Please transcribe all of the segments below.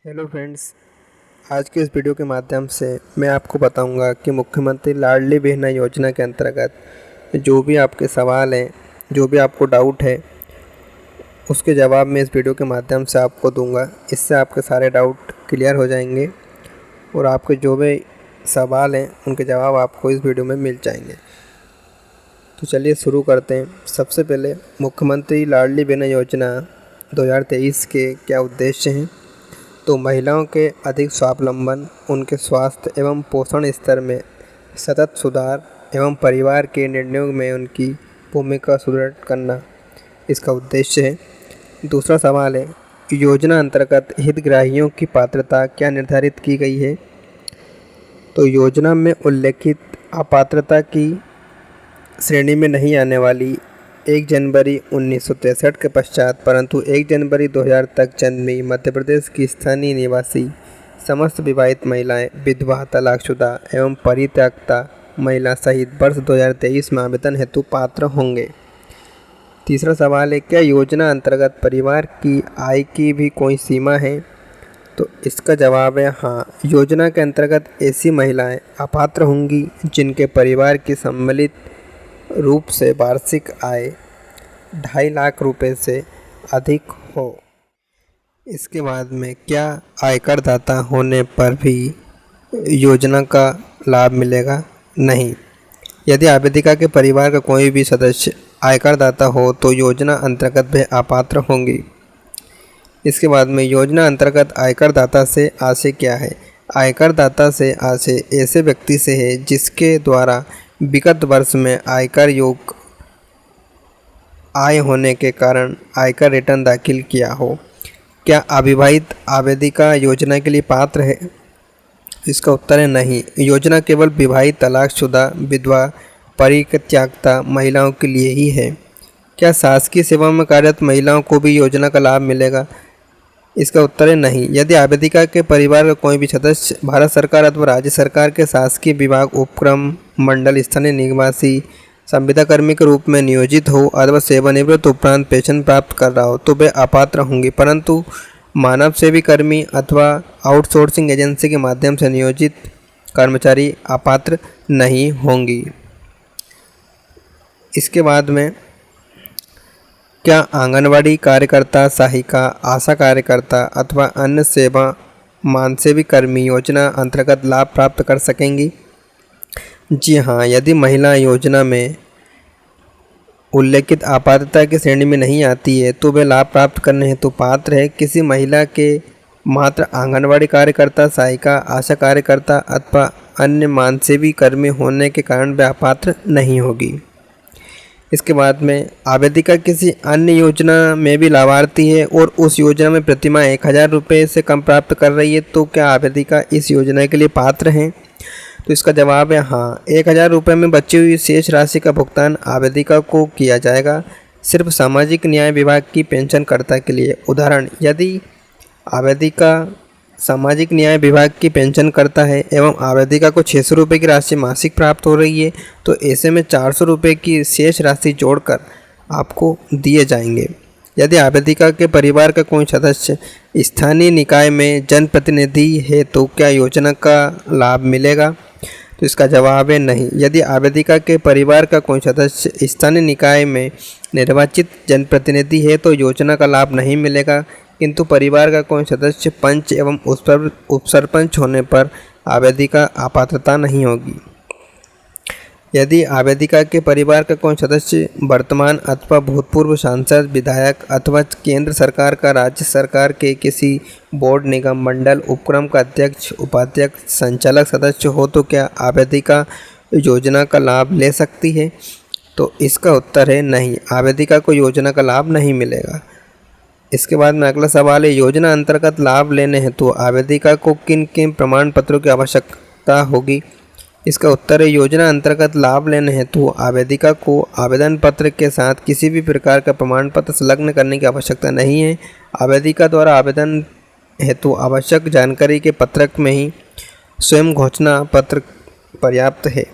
Hello friends, आज के इस वीडियो के माध्यम से मैं आपको बताऊंगा कि मुख्यमंत्री लाडली बहना योजना के अंतर्गत जो भी आपके सवाल हैं, जो भी आपको डाउट है, उसके जवाब मैं इस वीडियो के माध्यम से आपको दूंगा। इससे आपके सारे डाउट क्लियर हो जाएंगे और आपके जो भी सवाल हैं उनके जवाब आपको इस वीडियो में मिल जाएंगे। तो चलिए शुरू करते हैं। सबसे पहले मुख्यमंत्री लाडली बहना योजना 2023 के क्या उद्देश्य हैं। तो महिलाओं के अधिक स्वावलंबन, उनके स्वास्थ्य एवं पोषण स्तर में सतत सुधार एवं परिवार के निर्णयों में उनकी भूमिका सुदृढ़ करना इसका उद्देश्य है। दूसरा सवाल है, योजना अंतर्गत हितग्राहियों की पात्रता क्या निर्धारित की गई है। तो योजना में उल्लेखित अपात्रता की श्रेणी में नहीं आने वाली 1 जनवरी 1963 के पश्चात परंतु 1 जनवरी 2000 तक जन्मी मध्य प्रदेश की स्थानीय निवासी समस्त विवाहित महिलाएं, विधवा, तलाकशुदा एवं परित्यक्ता महिला सहित वर्ष 2023 में आवेदन हेतु पात्र होंगे। तीसरा सवाल है, क्या योजना अंतर्गत परिवार की आय की भी कोई सीमा है। तो इसका जवाब है हाँ। योजना के अंतर्गत ऐसी महिलाएं अपात्र होंगी जिनके परिवार की सम्मिलित रूप से वार्षिक आय 2.5 लाख रुपए से अधिक हो। इसके बाद में क्या आयकर दाता होने पर भी योजना का लाभ मिलेगा। नहीं, यदि आवेदिका के परिवार का कोई भी सदस्य आयकर दाता हो तो योजना अंतर्गत वे अपात्र होंगी। इसके बाद में योजना अंतर्गत आयकर दाता से आशय क्या है। आयकर दाता से आशय ऐसे व्यक्ति से है जिसके द्वारा विगत वर्ष में आयकर योग्य आय होने के कारण आयकर रिटर्न दाखिल किया हो। क्या अविवाहित आवेदिका योजना के लिए पात्र है। इसका उत्तर है नहीं। योजना केवल विवाहित, तलाकशुदा, विधवा, परित्यक्ता महिलाओं के लिए ही है। क्या शासकीय सेवा में कार्यरत महिलाओं को भी योजना का लाभ मिलेगा। इसका उत्तर है नहीं। यदि आवेदिका के परिवार का कोई भी सदस्य भारत सरकार अथवा राज्य सरकार के शासकीय विभाग, उपक्रम, मंडल, स्थानीय निवासी संविदा कर्मी के रूप में नियोजित हो अथवा सेवानिवृत्त उपरांत पेंशन प्राप्त कर रहा हो तो वे अपात्र होंगे, परंतु मानव सेवी कर्मी अथवा आउटसोर्सिंग एजेंसी के माध्यम से नियोजित कर्मचारी अपात्र नहीं होंगी। इसके बाद में क्या आंगनवाड़ी कार्यकर्ता, सहायिका, आशा कार्यकर्ता अथवा अन्य सेवा मानसेवी कर्मी योजना अंतर्गत लाभ प्राप्त कर सकेंगी। जी हाँ, यदि महिला योजना में उल्लेखित अपात्रता की श्रेणी में नहीं आती है तो वे लाभ प्राप्त करने हेतु पात्र है। किसी महिला के मात्र आंगनवाड़ी कार्यकर्ता, सहायिका, आशा कार्यकर्ता अथवा अन्य मानसेवी कर्मी होने के कारण वे अपात्र नहीं होगी। इसके बाद में आवेदिका किसी अन्य योजना में भी लाभार्थी है और उस योजना में प्रतिमाह 1000 रुपये से कम प्राप्त कर रही है तो क्या आवेदिका इस योजना के लिए पात्र हैं। तो इसका जवाब है हाँ। 1000 रुपये में बची हुई शेष राशि का भुगतान आवेदिका को किया जाएगा, सिर्फ सामाजिक न्याय विभाग की पेंशनकर्ता के लिए। उदाहरण, यदि आवेदिका सामाजिक न्याय विभाग की पेंशनकर्ता है एवं आवेदिका को 600 रुपये की राशि मासिक प्राप्त हो रही है तो ऐसे में 400 रुपये की शेष राशि जोड़कर आपको दिए जाएंगे। यदि आवेदिका के परिवार का कोई सदस्य स्थानीय निकाय में जनप्रतिनिधि है तो क्या योजना का लाभ मिलेगा। तो इसका जवाब है नहीं। यदि आवेदिका के परिवार का कोई सदस्य स्थानीय निकाय में निर्वाचित जनप्रतिनिधि है तो योजना का लाभ नहीं मिलेगा, किंतु परिवार का कोई सदस्य पंच एवं उपसरपंच होने पर आवेदिका अपात्रता नहीं होगी। यदि आवेदिका के परिवार का कोई सदस्य वर्तमान अथवा भूतपूर्व सांसद, विधायक अथवा केंद्र सरकार का राज्य सरकार के किसी बोर्ड, निगम, मंडल, उपक्रम का अध्यक्ष, उपाध्यक्ष, संचालक सदस्य हो तो क्या आवेदिका योजना का लाभ ले सकती है। तो इसका उत्तर है नहीं। आवेदिका को योजना का लाभ नहीं मिलेगा। इसके बाद में अगला सवाल है, योजना अंतर्गत लाभ लेने हेतु आवेदिका को किन किन प्रमाण पत्रों की आवश्यकता होगी। इसका उत्तर है योजना अंतर्गत लाभ लेने हेतु आवेदिका को आवेदन पत्र के साथ किसी भी प्रकार का प्रमाण पत्र संलग्न करने की आवश्यकता नहीं है। आवेदिका द्वारा आवेदन हेतु आवश्यक जानकारी के पत्रक में ही स्वयं घोषणा पत्र पर्याप्त है।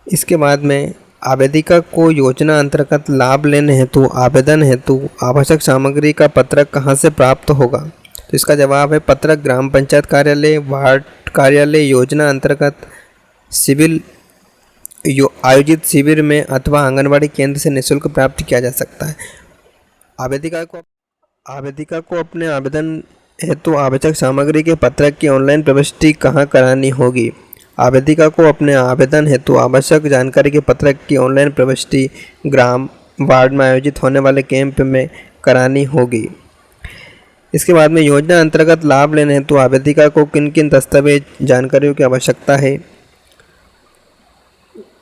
इसके बाद में आवेदिका को योजना अंतर्गत लाभ लेने हेतु आवेदन हेतु आवश्यक सामग्री का पत्रक कहाँ से प्राप्त होगा। तो इसका जवाब है पत्रक ग्राम पंचायत कार्यालय, वार्ड कार्यालय योजना अंतर्गत आयोजित शिविर में अथवा आंगनबाड़ी केंद्र से निःशुल्क प्राप्त किया जा सकता है। आवेदिका को अपने आवेदन हेतु आवश्यक सामग्री के पत्रक की ऑनलाइन प्रविष्टि कहाँ करानी होगी? आवेदिका को अपने आवेदन हेतु आवश्यक जानकारी के पत्रक की ऑनलाइन प्रविष्टि ग्राम वार्ड में आयोजित होने वाले कैंप में करानी होगी। इसके बाद में योजना अंतर्गत लाभ लेने हेतु आवेदिका को किन किन दस्तावेज जानकारियों की आवश्यकता है?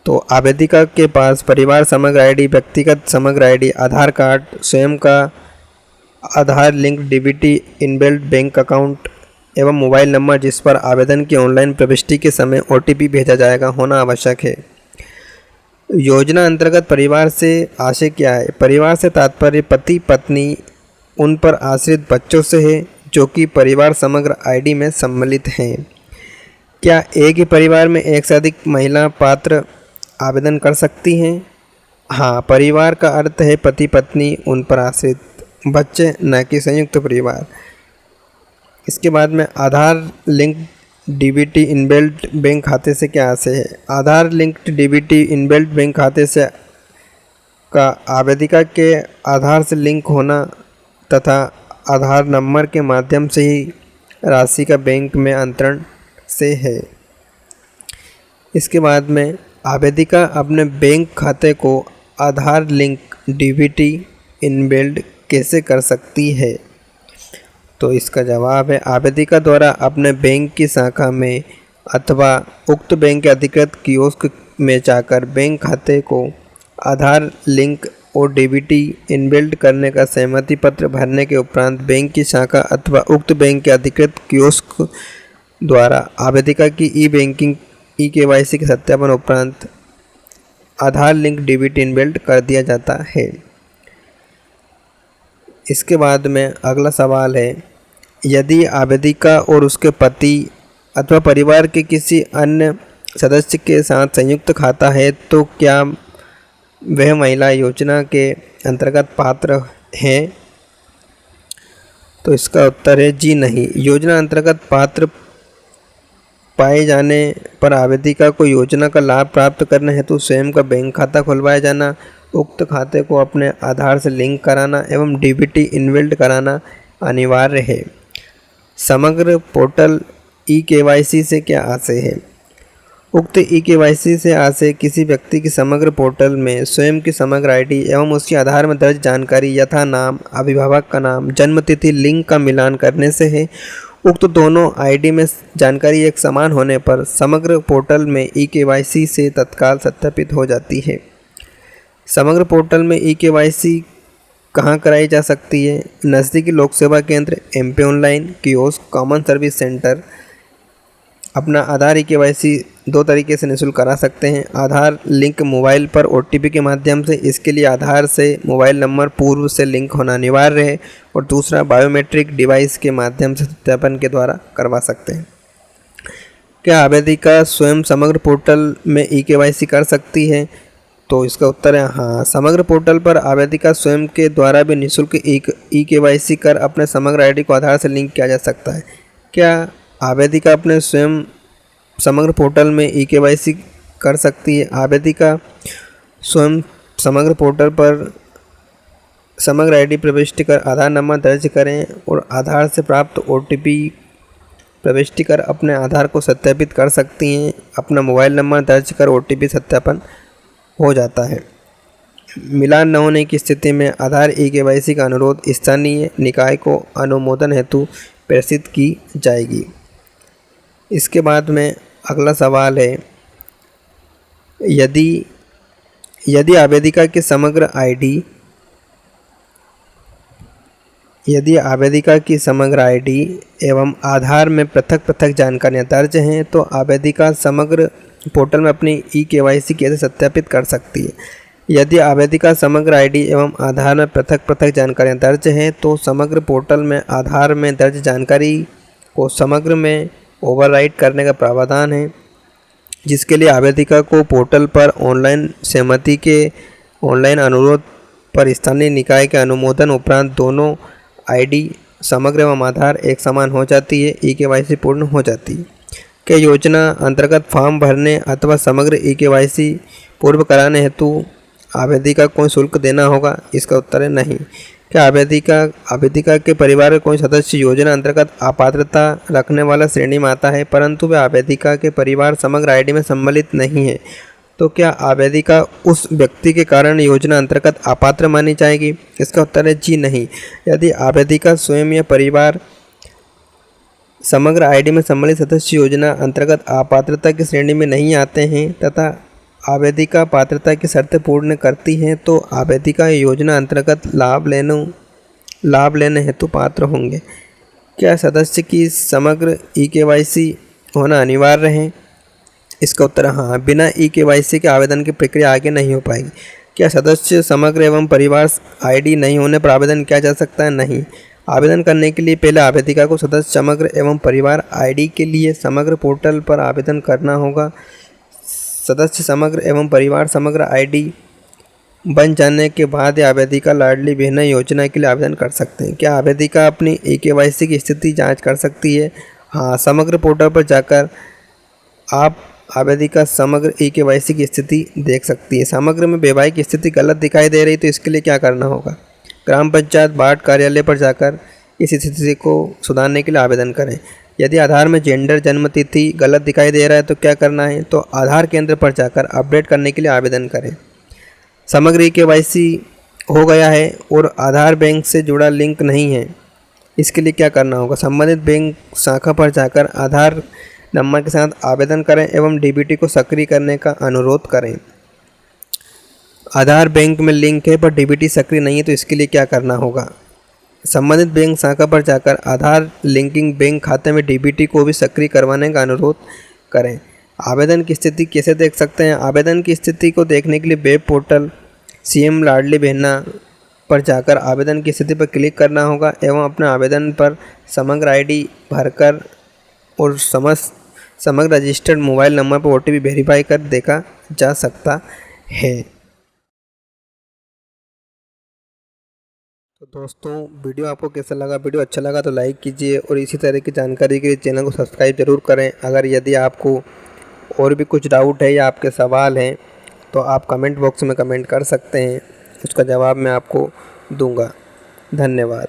तो आवेदिका के पास परिवार समग्र आईडी, व्यक्तिगत समग्र आईडी, आधार कार्ड, स्वयं का Aadhaar link DBT inbuilt bank account एवं मोबाइल नंबर जिस पर आवेदन की ऑनलाइन प्रविष्टि के समय ओटीपी भेजा जाएगा होना आवश्यक है। योजना अंतर्गत परिवार से आशय क्या है? परिवार से तात्पर्य पति पत्नी उन पर आश्रित बच्चों से है जो कि परिवार समग्र आईडी में सम्मिलित हैं। क्या एक ही परिवार में एक से अधिक महिला पात्र आवेदन कर सकती हैं? हाँ, परिवार का अर्थ है पति पत्नी उन पर आश्रित बच्चे, न कि संयुक्त परिवार। इसके बाद में आधार लिंक डीबीटी इनबिल्ट बैंक खाते से क्या आशय है? आधार लिंक्ड डीबीटी इनबिल्ट बैंक खाते से का आवेदिका के आधार से लिंक होना तथा आधार नंबर के माध्यम से ही राशि का बैंक में अंतरण से है। इसके बाद में आवेदिका अपने बैंक खाते को आधार लिंक डीबीटी इनबिल्ट कैसे कर सकती है? तो इसका जवाब है आवेदिका द्वारा अपने बैंक की शाखा में अथवा उक्त बैंक के अधिकृत कियोस्क में जाकर बैंक खाते को आधार लिंक और डीबीटी इनबिल्ट करने का सहमति पत्र भरने के उपरांत बैंक की शाखा अथवा उक्त बैंक के अधिकृत कियोस्क द्वारा आवेदिका की ई बैंकिंग केवाईसी के सत्यापन उपरांत आधार लिंक डीबीटी इनबिल्ट कर दिया जाता है। इसके बाद में अगला सवाल है, यदि आवेदिका और उसके पति अथवा परिवार के किसी अन्य सदस्य के साथ संयुक्त खाता है तो क्या वह महिला योजना के अंतर्गत पात्र हैं? तो इसका उत्तर है जी नहीं। योजना अंतर्गत पात्र पाए जाने पर आवेदिका को योजना का लाभ प्राप्त करने हेतु स्वयं का बैंक खाता खुलवाया जाना, उक्त खाते को अपने आधार से लिंक कराना एवं डीबीटी इनबिल्ट कराना अनिवार्य है। समग्र पोर्टल ई केवाईसी से क्या आशय है? उक्त ई केवाईसी से आशय किसी व्यक्ति की समग्र पोर्टल में स्वयं की समग्र आईडी एवं उसके आधार में दर्ज जानकारी यथा नाम, अभिभावक का नाम, जन्म तिथि लिंक का मिलान करने से है। उक्त दोनों आईडी में जानकारी एक समान होने पर समग्र पोर्टल में ई केवाईसी से तत्काल सत्यापित हो जाती है। समग्र पोर्टल में ई केवाईसी कहाँ कराई जा सकती है? नज़दीकी लोक सेवा केंद्र, MP online, kiosk, common service centre. अपना आधार ई केवाईसी दो तरीके से निःशुल्क करा सकते हैं। आधार लिंक मोबाइल पर ओटीपी के माध्यम से, इसके लिए आधार से मोबाइल नंबर पूर्व से लिंक होना अनिवार्य है, और दूसरा बायोमेट्रिक डिवाइस के माध्यम से सत्यापन के द्वारा करवा सकते हैं। क्या आवेदिका स्वयं समग्र पोर्टल में ई केवाईसी कर सकती है? तो इसका उत्तर है हाँ। समग्र पोर्टल पर आवेदिका स्वयं के द्वारा भी निःशुल्क ई केवाईसी कर अपने समग्र आईडी को आधार से लिंक किया जा सकता है। क्या आवेदिका अपने स्वयं समग्र पोर्टल में ई केवाईसी कर सकती है? आवेदिका स्वयं समग्र पोर्टल पर समग्र आईडी प्रविष्ट कर आधार नंबर दर्ज करें और आधार से प्राप्त ओटीपी प्रविष्ट कर अपने आधार को सत्यापित कर सकती हैं। अपना मोबाइल नंबर दर्ज कर ओटीपी सत्यापन हो जाता है। मिलान न होने की स्थिति में आधार ई केवाईसी का अनुरोध स्थानीय निकाय को अनुमोदन हेतु प्रेषित की जाएगी। इसके बाद में अगला सवाल है, यदि आवेदिका की समग्र आईडी एवं आधार में पृथक पृथक जानकारियाँ दर्ज हैं तो आवेदिका समग्र पोर्टल में अपनी ई केवाईसी कैसे सत्यापित कर सकती है? यदि आवेदिका समग्र आईडी एवं आधार में पृथक पृथक जानकारियाँ दर्ज हैं तो समग्र पोर्टल में आधार में दर्ज जानकारी को समग्र में ओवरराइट करने का प्रावधान है, जिसके लिए आवेदिका को पोर्टल पर ऑनलाइन सहमति के ऑनलाइन अनुरोध पर स्थानीय निकाय के अनुमोदन उपरांत दोनों आईडी समग्र एवं आधार एक समान हो जाती है, ई-केवाईसी पूर्ण हो जाती है। क्या योजना अंतर्गत फॉर्म भरने अथवा समग्र ई-केवाईसी पूर्व कराने हेतु आवेदिका को कोई शुल्क देना होगा? इसका उत्तर है नहीं। क्या आवेदिका के परिवार का कोई सदस्य योजना अंतर्गत अपात्रता रखने वाला श्रेणी में आता है, परंतु वह आवेदिका के परिवार समग्र आईडी में सम्मिलित नहीं है, तो क्या आवेदिका उस व्यक्ति के कारण योजना अंतर्गत अपात्र मानी जाएगी? इसका उत्तर है जी नहीं। यदि आवेदिका स्वयं या परिवार समग्र आईडी में सम्मिलित सदस्य योजना अंतर्गत अपात्रता की श्रेणी में नहीं आते हैं तथा आवेदिका पात्रता की शर्तें पूर्ण करती हैं, तो आवेदिका योजना अंतर्गत लाभ लेने हेतु पात्र होंगे। क्या सदस्य की समग्र ई-केवाईसी होना अनिवार्य है? इसका उत्तर हाँ, बिना ई-केवाईसी के आवेदन की प्रक्रिया आगे नहीं हो पाएगी। क्या सदस्य समग्र एवं परिवार आईडी नहीं होने पर आवेदन किया जा सकता है? नहीं। आवेदन करने के लिए पहले आवेदिका को सदस्य समग्र एवं परिवार आईडी के लिए समग्र पोर्टल पर आवेदन करना होगा। सदस्य समग्र एवं परिवार समग्र आईडी बन जाने के बाद आवेदिका लाडली बहना योजना के लिए आवेदन कर सकते हैं। क्या आवेदिका अपनी ई-केवाईसी की स्थिति जांच कर सकती है? हाँ, समग्र पोर्टल पर जाकर आप आवेदिका समग्र ई-केवाईसी की स्थिति देख सकती है। समग्र में वैवाहिक स्थिति गलत दिखाई दे रही तो इसके लिए क्या करना होगा? ग्राम पंचायत वार्ड कार्यालय पर जाकर इस स्थिति को सुधारने के लिए आवेदन करें। यदि आधार में जेंडर जन्म तिथि गलत दिखाई दे रहा है तो क्या करना है? तो आधार केंद्र पर जाकर अपडेट करने के लिए आवेदन करें। समग्र ई-केवाईसी हो गया है और आधार बैंक से जुड़ा लिंक नहीं है, इसके लिए क्या करना होगा? संबंधित बैंक शाखा पर जाकर आधार नंबर के साथ आवेदन करें एवं डीबीटी को सक्रिय करने का अनुरोध करें। आधार बैंक में लिंक है पर डीबीटी सक्रिय नहीं है तो इसके लिए क्या करना होगा? संबंधित बैंक शाखा पर जाकर आधार लिंकिंग बैंक खाते में डीबीटी को भी सक्रिय करवाने का अनुरोध करें। आवेदन की स्थिति कैसे देख सकते हैं? आवेदन की स्थिति को देखने के लिए web portal CM Ladli Behna पर जाकर आवेदन की स्थिति पर क्लिक करना होगा एवं अपने आवेदन पर समग्र आईडी भरकर और समग्र रजिस्टर्ड मोबाइल नंबर पर ओटीपी वेरीफाई कर देखा जा सकता है। तो दोस्तों, वीडियो आपको कैसा लगा? वीडियो अच्छा लगा तो लाइक कीजिए और इसी तरह की जानकारी के लिए चैनल को सब्सक्राइब ज़रूर करें। अगर यदि आपको और भी कुछ डाउट है या आपके सवाल हैं तो आप कमेंट बॉक्स में कमेंट कर सकते हैं, उसका जवाब मैं आपको दूंगा। धन्यवाद।